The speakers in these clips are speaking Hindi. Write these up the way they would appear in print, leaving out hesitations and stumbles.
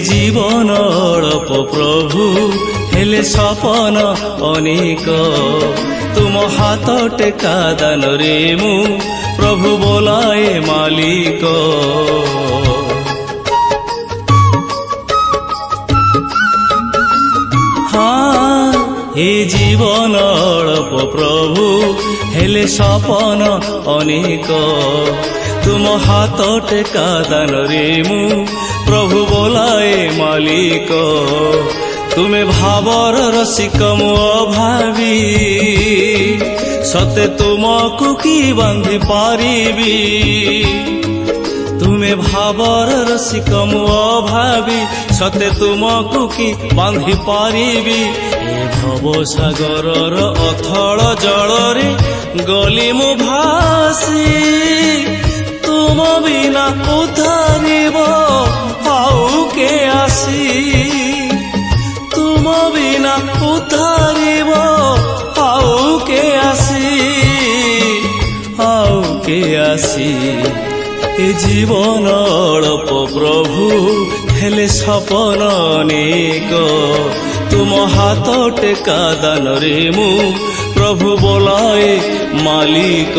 जीवन अल्प प्रभु हेले सपन अनेक तुम हाथ टेका दान रे मु प्रभु बोलाए मालिक। हाँ हे जीवन अल्प प्रभु हेले सपन अनेक तुम हाथ टेका दान रे मु प्रभु बोलाए मालिक। तुमे भावर रसिक मु अभावी सते तुमको कि बांधि पारिबी। तुमे भावर रसिक मु अभावी सते तुमको कि बांधि पारिबी। ए भव सागरर अथल जल रे गली मु भासी तुम बिना उद्धारिब आउ के आसी। तुम बिना उद्धारिब आउ के आसी आउ के आसी। ए जीवन अल्प प्रभु हेले सपन अनेक तुम हाथ टेका दान रे मु प्रभु बोलाए मालिक।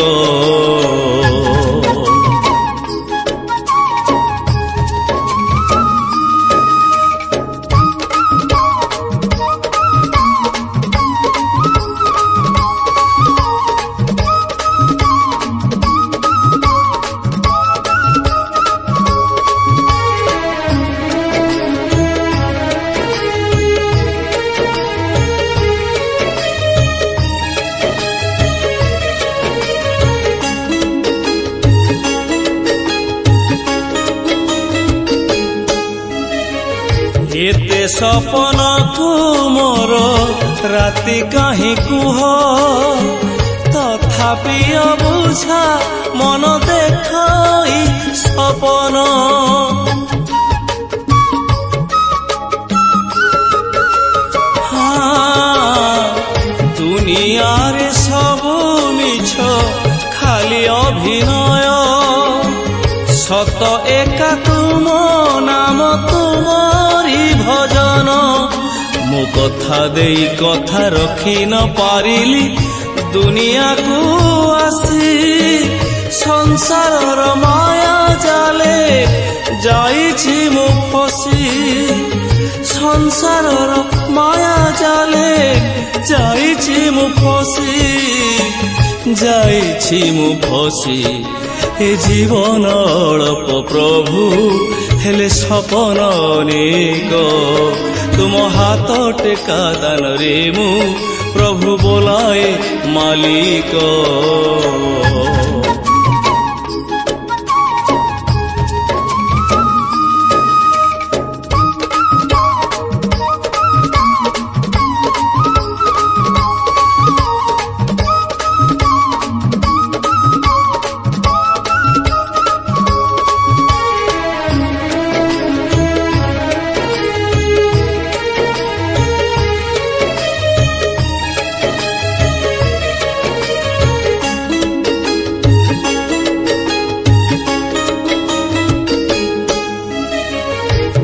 एते सपन को मोर राति कहीं कुह तथापि अबुझा मन देखई सपन। हाँ दुनिया रे सबु मिछ खाली अभिनय सत एका तुम नाम तुमरी भजन। मु कथा देई कथा रखी न पारिली दुनिया को आसी संसार माया जाले जाइछि मु फसी। संसार माया जाले जाइछि मु फसी जाइछि मु फसी। ए जीवन अल्प प्रभु हेले सपन अनेक तुम हाथ टेका दान रे मु प्रभु बोलाए मालिक।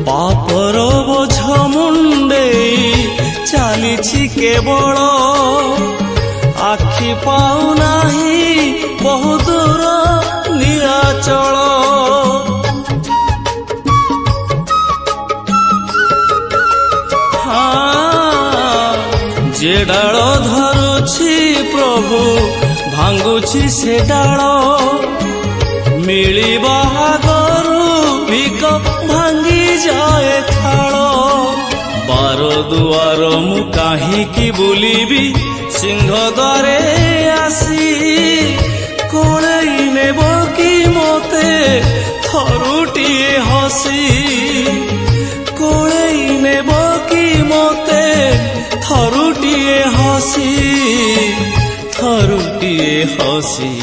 पापर बोझ मुंडे चलीछि केवल आखि पाऊ नाही बहु दूर निराचल। हाँ जे डाल धरुछि प्रभु भांगुछि से डाल मिलिबा आगरू भिक भांगी जाए थाल। बार दुआर मु काहींकि बुलिबी सिंह द्वारे आसी कोड़ेई नेब कि मोते थरुटिए हसी। कोड़ेई नेब कि मोते थरुटिए हसी थरुटिए हसी।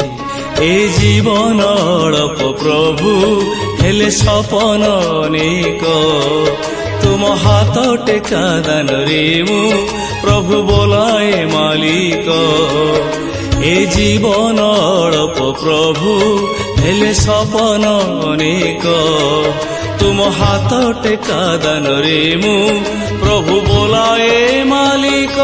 ए जीवन अल्प प्रभु हेले सपन अनेक तुम हाथ टेका दान रे मु प्रभु बोलाए मालिक। ए जीवन अल्प प्रभु हेले सपन अनेक तुम हाथ टेका दान रे मु प्रभु बोलाए मालिक।